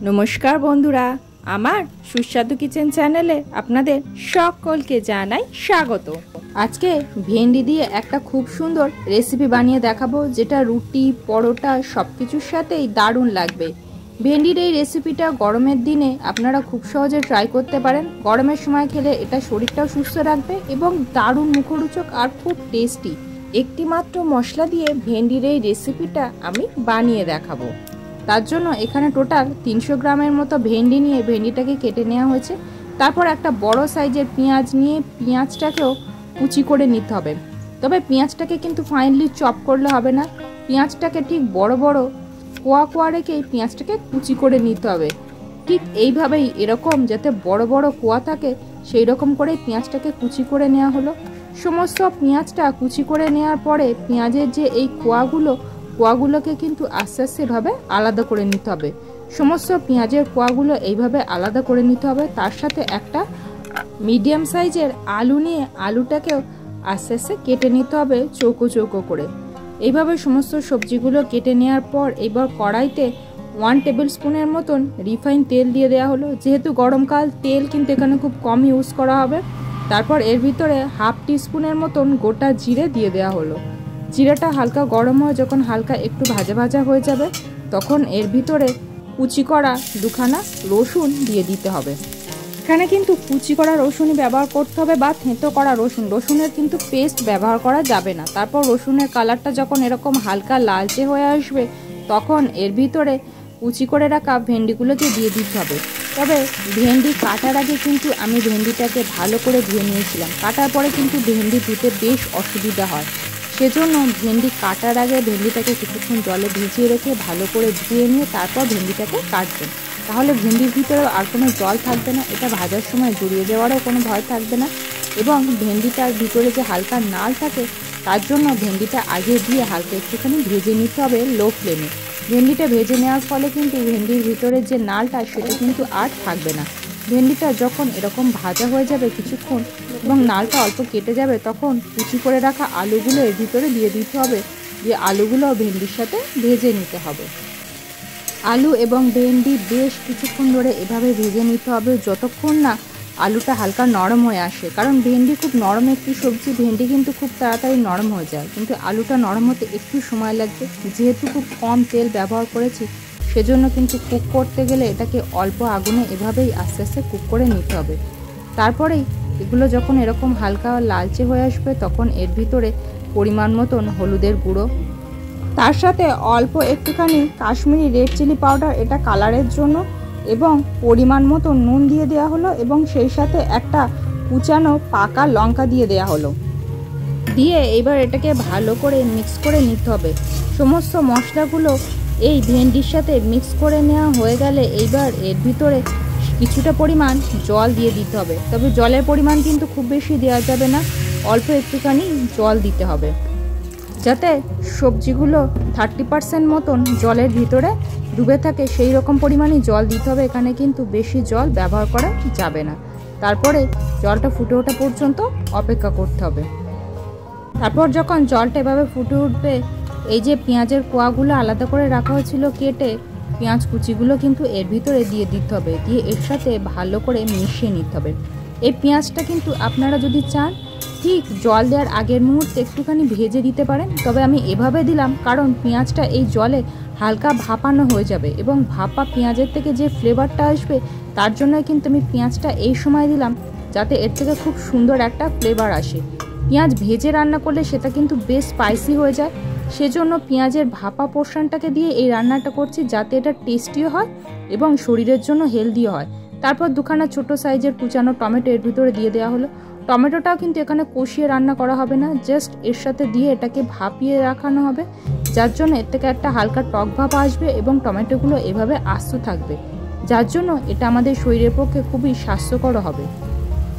নমস্কার বন্ধুরা, আমার সুস্বাদু কিচেন চ্যানেলে আপনাদের সকলকে জানাই স্বাগত। আজকে ভেন্ডি দিয়ে একটা খুব সুন্দর রেসিপি বানিয়ে দেখাবো, যেটা রুটি, পরোটা সবকিছুর সাথেই দারুণ লাগবে। ভেন্ডির এই রেসিপিটা গরমের দিনে আপনারা খুব সহজে ট্রাই করতে পারেন। গরমের সময় খেলে এটা শরীরটাও সুস্থ রাখবে এবং দারুণ মুখরোচক আর খুব টেস্টি। একটি মাত্র মশলা দিয়ে ভেন্ডির এই রেসিপিটা আমি বানিয়ে দেখাবো। তার জন্য এখানে টোটাল 300 গ্রামের মতো ভেন্ডি নিয়ে ভেন্ডিটাকে কেটে নেওয়া হয়েছে। তারপর একটা বড় সাইজের পেঁয়াজ নিয়ে পেঁয়াজটাকেও কুচি করে নিতে হবে। তবে পেঁয়াজটাকে কিন্তু ফাইনলি চপ করলে হবে না, পেঁয়াজটাকে ঠিক বড় বড় কোয়া কোয়া রেখেই পেঁয়াজটাকে কুচি করে নিতে হবে। ঠিক এইভাবেই এরকম যাতে বড় বড় কোয়া থাকে সেই রকম করে পেঁয়াজটাকে কুচি করে নেওয়া হলো। সমস্ত পেঁয়াজটা কুচি করে নেওয়ার পরে পেঁয়াজের যে এই কোয়াগুলোকে কিন্তু আস্তে আস্তে এভাবে আলাদা করে নিতে হবে। সমস্ত পেঁয়াজের কোয়াগুলো এইভাবে আলাদা করে নিতে হবে। তার সাথে একটা মিডিয়াম সাইজের আলু নিয়ে আলুটাকেও আস্তে আস্তে কেটে নিতে হবে চৌকো চৌকো করে। এইভাবে সমস্ত সবজিগুলো কেটে নেওয়ার পর এবার কড়াইতে 1 টেবিল স্পুনের মতন রিফাইন তেল দিয়ে দেওয়া হলো। যেহেতু গরমকাল, তেল কিন্তু এখানে খুব কম ইউজ করা হবে। তারপর এর ভিতরে 1/2 টিস্পুনের মতন গোটা জিরে দিয়ে দেওয়া হলো। জিরাটা হালকা গরম হয়ে যখন হালকা একটু ভাজা ভাজা হয়ে যাবে, তখন এর ভিতরে কুচি করা 2খানা রসুন দিয়ে দিতে হবে। এখানে কিন্তু কুচি করা রসুনই ব্যবহার করতে হবে বা থেঁতো করা রসুনের কিন্তু পেস্ট ব্যবহার করা যাবে না। তারপর রসুনের কালারটা যখন এরকম হালকা লালচে হয়ে আসবে, তখন এর ভিতরে কুচি করে রাখা ভেন্ডিগুলোকে দিয়ে দিতে হবে। তবে ভেন্ডি কাটার আগে কিন্তু আমি ভেন্ডিটাকে ভালো করে ধুয়ে নিয়েছিলাম। কাটার পরে কিন্তু ভেন্ডি ধুতে বেশ অসুবিধা হয়, সেজন্য ভেন্ডি কাটার আগে ভেন্ডিটাকে কিছুক্ষণ জলে ভিজিয়ে রেখে ভালো করে ধুয়ে নিয়ে তারপর ভেন্ডিটাকে কাটবেন। তাহলে ভেন্ডির ভিতরে আর কোনো জল থাকবে না, এটা ভাজার সময় জড়িয়ে যাওয়ারও কোনো ভয় থাকবে না। এবং ভেন্ডিটার ভিতরে যে হালকা নাল থাকে, তার জন্য ভেন্ডিটা আগে দিয়ে হালকা একটুখানি ভেজে নিতে হবে লো ফ্লেমে। ভেন্ডিটা ভেজে নেওয়ার ফলে কিন্তু ভেন্ডির ভিতরে যে নালটা সেটা কিন্তু আর থাকবে না। ভেন্ডিটা যখন এরকম ভাজা হয়ে যাবে কিছুক্ষণ এবং নালটা অল্প কেটে যাবে, তখন কুচি করে রাখা আলুগুলো এর ভিতরে দিয়ে দিতে হবে। যে আলুগুলো ভেন্ডির সাথে ভেজে নিতে হবে। আলু এবং ভেন্ডি বেশ কিছুক্ষণ ধরে এভাবে ভেজে নিতে হবে, যতক্ষণ না আলুটা হালকা নরম হয়ে আসে। কারণ ভেন্ডি খুব নরম একটি সবজি, ভেন্ডি কিন্তু খুব তাড়াতাড়ি নরম হয়ে যায়, কিন্তু আলুটা নরম হতে একটু সময় লাগবে। যেহেতু খুব কম তেল ব্যবহার করেছি, সেজন্য কিন্তু কুক করতে গেলে এটাকে অল্প আগুনে এভাবেই আস্তে আস্তে কুক করে নিতে হবে। তারপরেই এগুলো যখন এরকম হালকা লালচে হয়ে আসবে, তখন এর ভিতরে পরিমাণ মতন হলুদের গুঁড়ো, তার সাথে অল্প একটুখানি কাশ্মীরি রেড চিলি পাউডার, এটা কালারের জন্য, এবং পরিমাণ মতো নুন দিয়ে দেওয়া হলো এবং সেই সাথে একটা কুচানো পাকা লঙ্কা দিয়ে দেওয়া হলো। দিয়ে এবার এটাকে ভালো করে মিক্স করে নিতে হবে। সমস্ত মশলাগুলো এই ভেন্ডির সাথে মিক্স করে নেওয়া হয়ে গেলে এইবার এর ভিতরে কিছুটা পরিমাণ জল দিয়ে দিতে হবে। তবে জলের পরিমাণ কিন্তু খুব বেশি দেওয়া যাবে না, অল্প একটুখানি জল দিতে হবে, যাতে সবজিগুলো 30% মতন জলের ভিতরে ডুবে থাকে। সেই রকম পরিমাণই জল দিতে হবে, এখানে কিন্তু বেশি জল ব্যবহার করা যাবে না। তারপরে জলটা ফুটে ওঠা পর্যন্ত অপেক্ষা করতে হবে। তারপর যখন জলটা এভাবে ফুটে উঠবে, এই যে পেঁয়াজের কোয়াগুলো আলাদা করে রাখা হয়েছিল কেটে, পেঁয়াজ কুচিগুলো কিন্তু এর ভিতরে দিয়ে দিতে হবে। দিয়ে এর সাথে ভালো করে মিশিয়ে নিতে হবে। এই পেঁয়াজটা কিন্তু আপনারা যদি চান ঠিক জল দেওয়ার আগের মুহূর্তে একটুখানি ভেজে দিতে পারেন। তবে আমি এভাবে দিলাম কারণ পেঁয়াজটা এই জলে হালকা ভাপানো হয়ে যাবে এবং ভাপা পেঁয়াজের থেকে যে ফ্লেভারটা আসবে, তার জন্য কিন্তু আমি পেঁয়াজটা এই সময় দিলাম, যাতে এর থেকে খুব সুন্দর একটা ফ্লেভার আসে। পেঁয়াজ ভেজে রান্না করলে সেটা কিন্তু বেশ স্পাইসি হয়ে যায়, সেজন্য পেঁয়াজের ভাপা পোর্শনটাকে দিয়ে এই রান্নাটা করছি, যাতে এটা টেস্টিও হয় এবং শরীরের জন্য হেলদিও হয়। তারপর 2খানা ছোট সাইজের কুচানো টমেটো এর ভিতরে দিয়ে দেওয়া হলো। টমেটোটাও কিন্তু এখানে কষিয়ে রান্না করা হবে না, জাস্ট এর সাথে দিয়ে এটাকে ভাপিয়ে রাখানো হবে, যার জন্য এর থেকে একটা হালকা টক ভাব আসবে এবং টমেটোগুলো এভাবে আস্ত থাকবে, যার জন্য এটা আমাদের শরীরের পক্ষে খুবই স্বাস্থ্যকর হবে।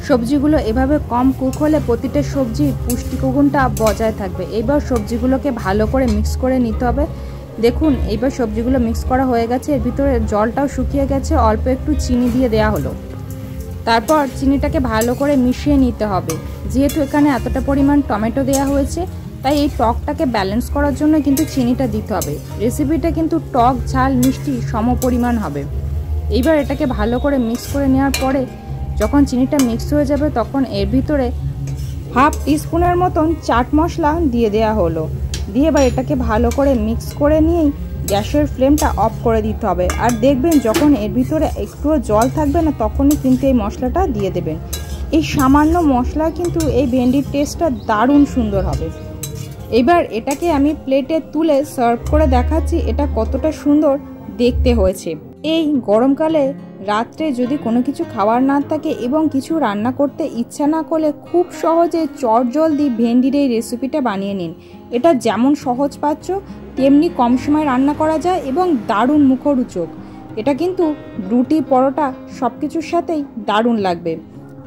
সবজিগুলো এভাবে কম কুক হলে প্রতিটা সবজির পুষ্টিগুণটা বজায় থাকবে। এবার সবজিগুলোকে ভালো করে মিক্স করে নিতে হবে। দেখুন এইবার সবজিগুলো মিক্স করা হয়ে গেছে, এর ভিতরে জলটাও শুকিয়ে গেছে, অল্প একটু চিনি দিয়ে দেওয়া হলো। তারপর চিনিটাকে ভালো করে মিশিয়ে নিতে হবে। যেহেতু এখানে এতটা পরিমাণ টমেটো দেওয়া হয়েছে, তাই এই টকটাকে ব্যালেন্স করার জন্য কিন্তু চিনিটা দিতে হবে। রেসিপিটা কিন্তু টক ঝাল মিষ্টি সম পরিমাণ হবে। এইবার এটাকে ভালো করে মিক্স করে নেওয়ার পরে যখন চিনিটা মিক্স হয়ে যাবে তখন এর ভিতরে হাফ টিস্পুনের মতন চাট মশলা দিয়ে দেওয়া হলো। দিয়ে এবার এটাকে ভালো করে মিক্স করে নিয়েই গ্যাসের ফ্লেমটা অফ করে দিতে হবে। আর দেখবেন যখন এর ভিতরে একটুও জল থাকবে না তখনই কিন্তু এই মশলাটা দিয়ে দেবেন। এই সামান্য মশলা কিন্তু এই ভেন্ডির টেস্টটা দারুণ সুন্দর হবে। এবার এটাকে আমি প্লেটে তুলে সার্ভ করে দেখাচ্ছি এটা কতটা সুন্দর দেখতে হয়েছে। এই গরমকালে রাত্রে যদি কোনো কিছু খাওয়ার না থাকে এবং কিছু রান্না করতে ইচ্ছা না করলে খুব সহজে চটজলদি ভেন্ডির এই রেসিপিটা বানিয়ে নিন। এটা যেমন সহজ পাচ্ছ তেমনি কম সময় রান্না করা যায় এবং দারুণ মুখরোচক। এটা কিন্তু রুটি পরোটা সব কিছুর সাথেই দারুণ লাগবে।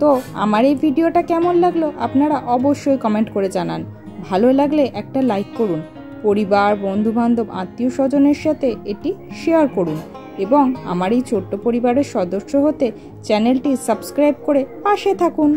তো আমার এই ভিডিওটা কেমন লাগলো আপনারা অবশ্যই কমেন্ট করে জানান। ভালো লাগলে একটা লাইক করুন, পরিবার বন্ধুবান্ধব আত্মীয় স্বজনের সাথে এটি শেয়ার করুন এবং আমার এই ছোট্ট পরিবারের সদস্য হতে চ্যানেলটি সাবস্ক্রাইব করে পাশে থাকুন।